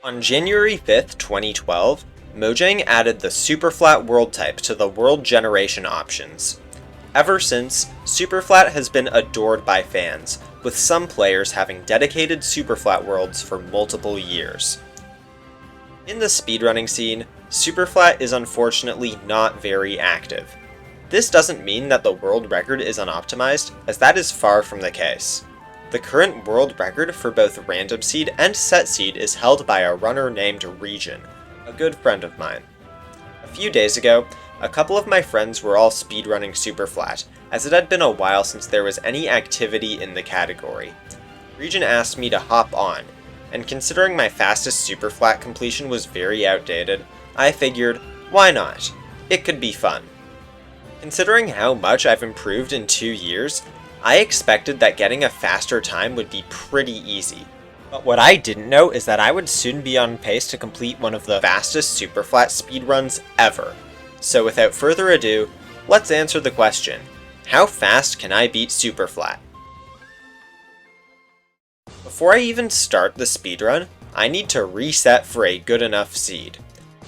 On January 5th, 2012, Mojang added the Superflat world type to the world generation options. Ever since, Superflat has been adored by fans, with some players having dedicated Superflat worlds for multiple years. In the speedrunning scene, Superflat is unfortunately not very active. This doesn't mean that the world record is unoptimized, as that is far from the case. The current world record for both random seed and set seed is held by a runner named Region, a good friend of mine. A few days ago, a couple of my friends were all speedrunning Superflat, as it had been a while since there was any activity in the category. Region asked me to hop on, and considering my fastest Superflat completion was very outdated, I figured, why not? It could be fun. Considering how much I've improved in 2 years, I expected that getting a faster time would be pretty easy. But what I didn't know is that I would soon be on pace to complete one of the fastest Superflat speedruns ever. So without further ado, let's answer the question, how fast can I beat Superflat? Before I even start the speedrun, I need to reset for a good enough seed.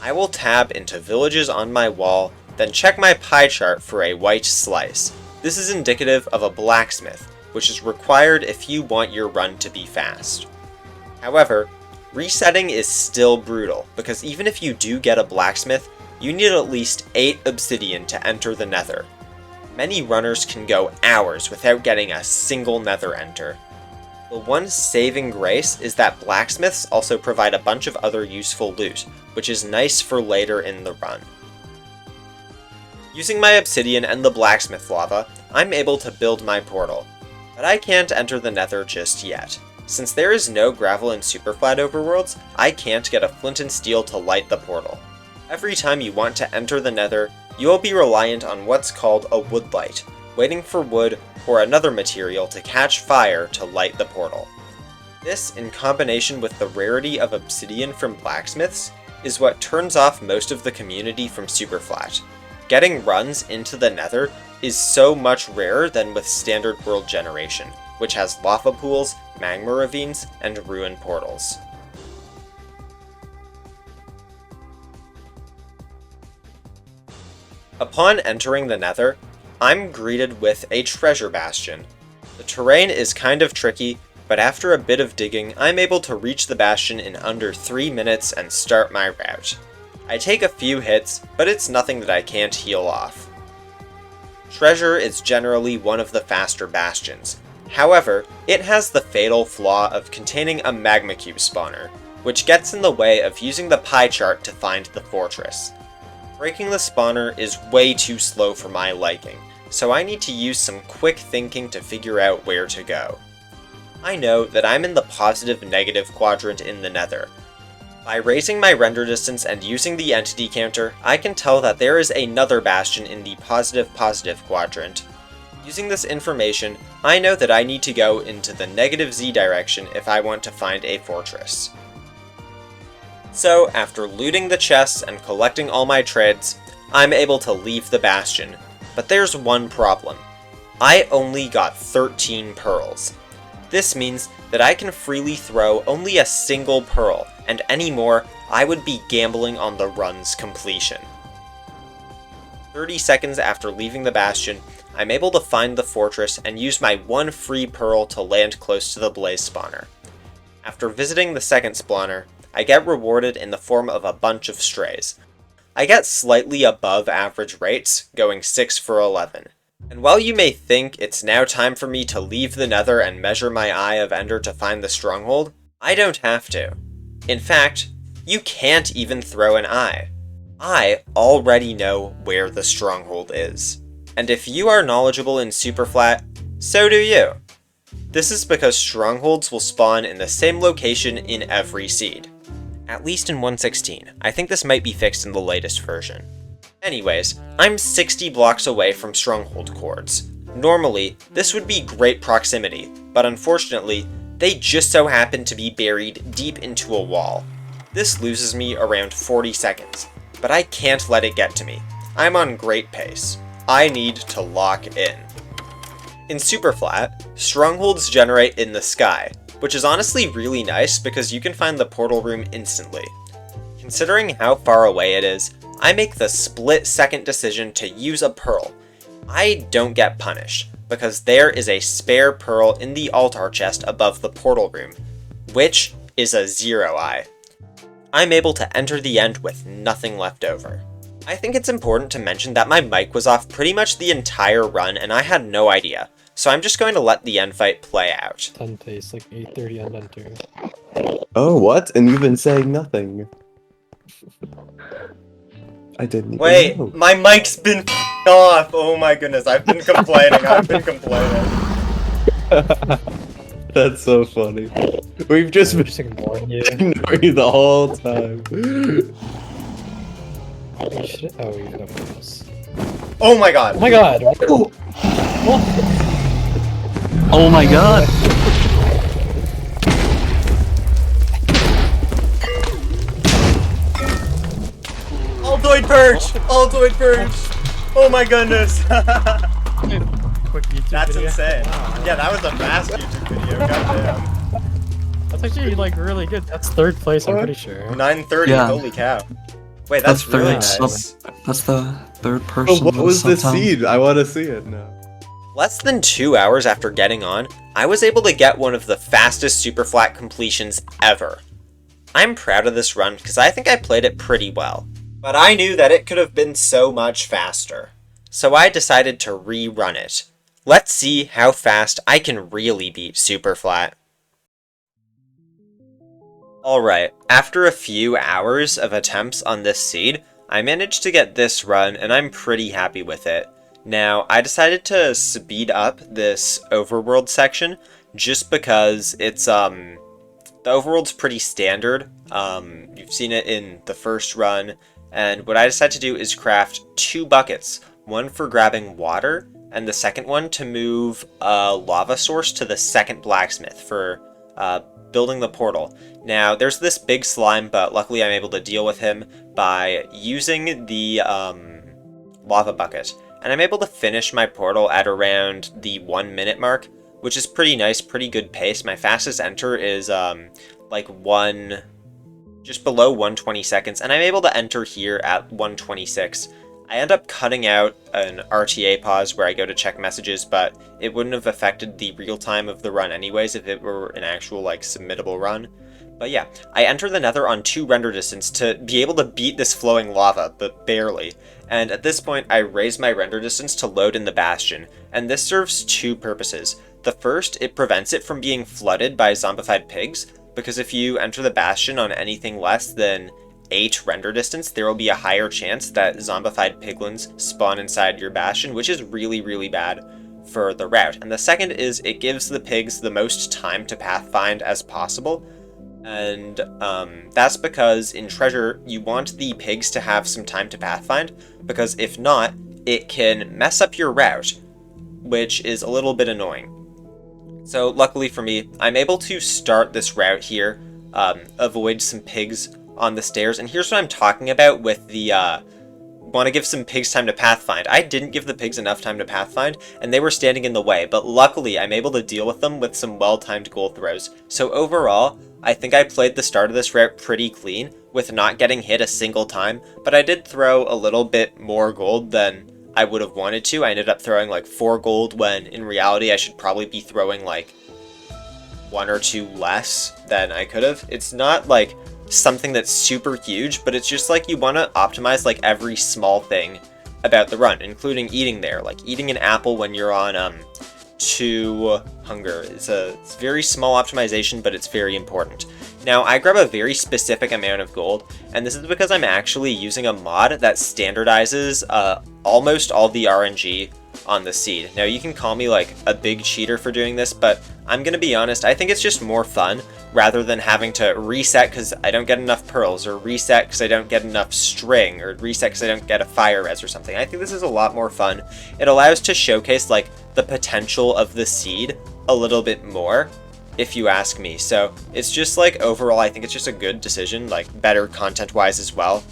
I will tab into villages on my wall, then check my pie chart for a white slice. This is indicative of a blacksmith, which is required if you want your run to be fast. However, resetting is still brutal, because even if you do get a blacksmith, you need at least 8 obsidian to enter the nether. Many runners can go hours without getting a single nether enter. The one saving grace is that blacksmiths also provide a bunch of other useful loot, which is nice for later in the run. Using my obsidian and the blacksmith lava, I'm able to build my portal, but I can't enter the nether just yet. Since there is no gravel in Superflat overworlds, I can't get a flint and steel to light the portal. Every time you want to enter the nether, you will be reliant on what's called a wood light, waiting for wood or another material to catch fire to light the portal. This, in combination with the rarity of obsidian from blacksmiths, is what turns off most of the community from Superflat. Getting runs into the nether is so much rarer than with standard world generation, which has lava pools, magma ravines, and ruin portals. Upon entering the nether, I'm greeted with a treasure bastion. The terrain is kind of tricky, but after a bit of digging, I'm able to reach the bastion in under 3 minutes and start my route. I take a few hits, but it's nothing that I can't heal off. Treasure is generally one of the faster bastions. However, it has the fatal flaw of containing a magma cube spawner, which gets in the way of using the pie chart to find the fortress. Breaking the spawner is way too slow for my liking, so I need to use some quick thinking to figure out where to go. I know that I'm in the positive-negative quadrant in the nether. By raising my render distance and using the entity counter, I can tell that there is another bastion in the positive-positive quadrant. Using this information, I know that I need to go into the negative Z direction if I want to find a fortress. So, after looting the chests and collecting all my trades, I'm able to leave the bastion. But there's one problem. I only got 13 pearls. This means that I can freely throw only a single pearl, and any more, I would be gambling on the run's completion. 30 seconds after leaving the bastion, I'm able to find the fortress and use my one free pearl to land close to the blaze spawner. After visiting the second spawner, I get rewarded in the form of a bunch of strays. I get slightly above average rates, going 6 for 11. And while you may think it's now time for me to leave the nether and measure my Eye of Ender to find the stronghold, I don't have to. In fact, you can't even throw an eye. I already know where the stronghold is. And if you are knowledgeable in Superflat, so do you. This is because strongholds will spawn in the same location in every seed. At least in 1.16. I think this might be fixed in the latest version. Anyways, I'm 60 blocks away from stronghold cords. Normally, this would be great proximity, but unfortunately, they just so happen to be buried deep into a wall. This loses me around 40 seconds, but I can't let it get to me. I'm on great pace. I need to lock in. In Superflat, strongholds generate in the sky, which is honestly really nice because you can find the portal room instantly. Considering how far away it is, I make the split-second decision to use a pearl. I don't get punished, because there is a spare pearl in the altar chest above the portal room, which is a 0-eye. I'm able to enter the end with nothing left over. I think it's important to mention that my mic was off pretty much the entire run and I had no idea, so I'm just going to let the end fight play out. 10 pace, like 8:30 and enter. Oh, what? And you've been saying nothing. I didn't even Wait, know. my mic's been off! Oh my goodness, I've been complaining, That's so funny. We've just been Just ignoring you. ignoring you the whole time. You should... Oh, you have this. Oh my god! Oh my god! Oh, Oh my god! Altoid perch! Altoid perch! Oh my goodness! Quick YouTube That's video. insane. Wow. Yeah, that was a fast YouTube video, goddamn. That's actually like really good. That's 3rd place, I'm pretty sure. 9:30, Yeah. holy cow. Wait, that's That's really third nice. That's the 3rd person. what with was the sub-time. seed? I want to see it now. Less than 2 hours after getting on, I was able to get one of the fastest Superflat completions ever. I'm proud of this run because I think I played it pretty well. But I knew that it could have been so much faster. So I decided to rerun it. Let's see how fast I can really beat Superflat. Alright, after a few hours of attempts on this seed, I managed to get this run and I'm pretty happy with it. Now, I decided to speed up this overworld section just because it's, the overworld's pretty standard. You've seen it in the first run, and what I decided to do is craft 2 buckets, one for grabbing water, and the second one to move a lava source to the second blacksmith for building the portal. Now, there's this big slime, but luckily I'm able to deal with him by using the lava bucket. And I'm able to finish my portal at around the 1 minute mark, which is pretty nice, pretty good pace. My fastest enter is just below 120 seconds, and I'm able to enter here at 126. I end up cutting out an RTA pause where I go to check messages, but it wouldn't have affected the real time of the run anyways if it were an actual submittable run. But yeah, I enter the nether on 2 render distance to be able to beat this flowing lava, but barely. And at this point, I raise my render distance to load in the bastion, and this serves 2 purposes. The first, it prevents it from being flooded by zombified pigs, because if you enter the bastion on anything less than 8 render distance, there will be a higher chance that zombified piglins spawn inside your bastion, which is really, really bad for the route. And the second is it gives the pigs the most time to pathfind as possible. And that's because in Treasure, you want the pigs to have some time to pathfind, because if not, it can mess up your route, which is a little bit annoying. So luckily for me, I'm able to start this route here, avoid some pigs on the stairs, and here's what I'm talking about with the want to give some pigs time to pathfind. I didn't give the pigs enough time to pathfind, and they were standing in the way, but luckily I'm able to deal with them with some well-timed gold throws. So overall, I think I played the start of this route pretty clean, with not getting hit a single time, but I did throw a little bit more gold than I would have wanted to. I ended up throwing 4 gold, when in reality I should probably be throwing 1 or 2 less than I could have. It's not something that's super huge, but it's just you want to optimize every small thing about the run, including eating there. Eating an apple when you're on 2 hunger. It's a very small optimization, but it's very important. Now, I grab a very specific amount of gold, and this is because I'm actually using a mod that standardizes almost all the RNG on the seed. Now, you can call me a big cheater for doing this, but I'm gonna be honest, I think it's just more fun rather than having to reset because I don't get enough pearls, or reset because I don't get enough string, or reset because I don't get a fire res or something. I think this is a lot more fun. It allows to showcase the potential of the seed a little bit more, if you ask me. So it's just overall, I think it's just a good decision, better content wise as well.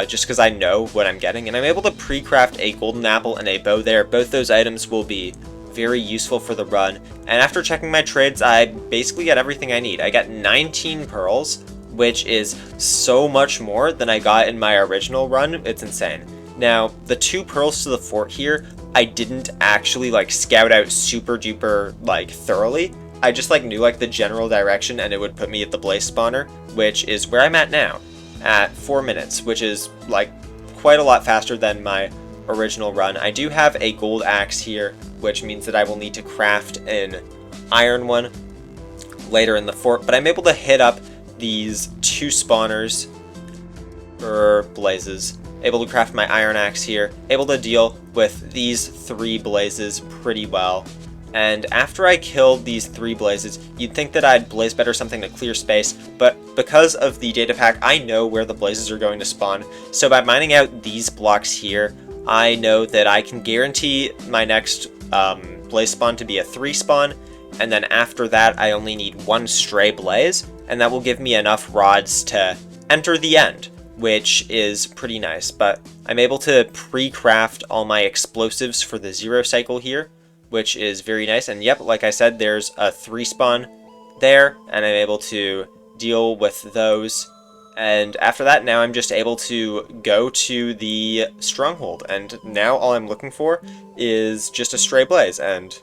Just because I know what I'm getting, and I'm able to pre-craft a golden apple and a bow there. Both those items will be very useful for the run, and after checking my trades, I basically get everything I need. I got 19 pearls, which is so much more than I got in my original run. It's insane. Now, the 2 pearls to the fort here, I didn't actually like scout out super duper like thoroughly. I just like knew like the general direction, and it would put me at the blaze spawner, which is where I'm at now, at 4 minutes, which is like quite a lot faster than my original run. I do have a gold axe here, which means that I will need to craft an iron one later in the fort, but I'm able to hit up these 2 spawners for blazes, able to craft my iron axe here, able to deal with these 3 blazes pretty well. And after I killed these 3 blazes, you'd think that I'd blaze better something to clear space, but because of the data pack, I know where the blazes are going to spawn. So by mining out these blocks here, I know that I can guarantee my next blaze spawn to be a 3 spawn, and then after that I only need 1 stray blaze, and that will give me enough rods to enter the end, which is pretty nice. But I'm able to pre-craft all my explosives for the 0 cycle here, which is very nice. And yep, like I said, there's a 3 spawn there, and I'm able to deal with those. And after that, now I'm just able to go to the stronghold, and now all I'm looking for is just a stray blaze, and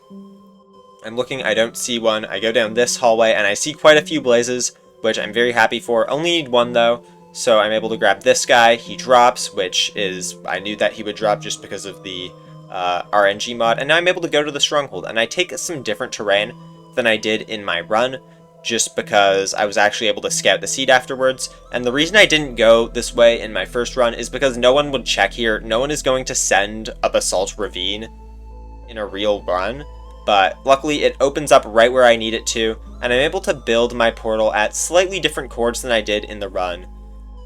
I'm looking, I don't see one. I go down this hallway, and I see quite a few blazes, which I'm very happy for. Only need 1 though, so I'm able to grab this guy. He drops, which is, I knew that he would drop just because of the RNG mod, and now I'm able to go to the stronghold, and I take some different terrain than I did in my run, just because I was actually able to scout the seed afterwards. And the reason I didn't go this way in my first run is because no one would check here. No one is going to send a basalt ravine in a real run, but luckily it opens up right where I need it to, and I'm able to build my portal at slightly different chords than I did in the run,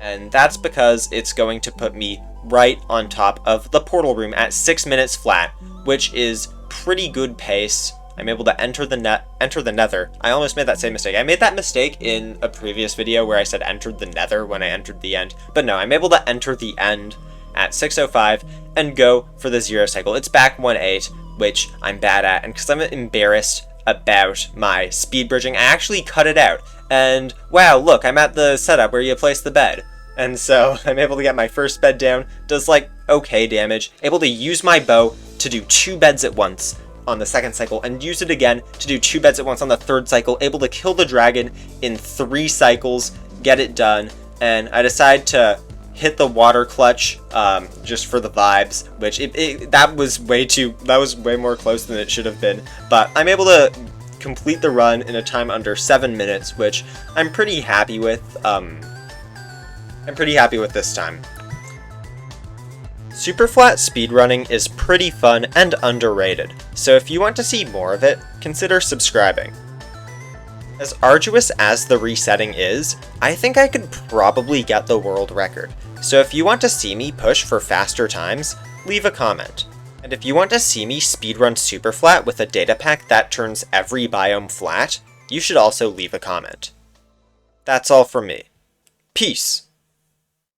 and that's because it's going to put me right on top of the portal room at 6 minutes flat, which is pretty good pace. I'm able to enter the nether. I almost made that same mistake. I made that mistake in a previous video where I said entered the nether when I entered the end. But no, I'm able to enter the end at 6:05 and go for the 0 cycle. It's back 1-8, which I'm bad at. And because I'm embarrassed about my speed bridging, I actually cut it out. And wow, look, I'm at the setup where you place the bed. And so I'm able to get my first bed down. Does like okay damage. Able to use my bow to do 2 beds at once on the 2nd cycle, and use it again to do 2 beds at once on the 3rd cycle, able to kill the dragon in 3 cycles, get it done. And I decide to hit the water clutch just for the vibes, which that was way more close than it should have been, but I'm able to complete the run in a time under 7 minutes, which I'm pretty happy with. This time. Superflat speedrunning is pretty fun and underrated, so if you want to see more of it, consider subscribing. As arduous as the resetting is, I think I could probably get the world record, so if you want to see me push for faster times, leave a comment. And if you want to see me speedrun Superflat with a data pack that turns every biome flat, you should also leave a comment. That's all from me. Peace!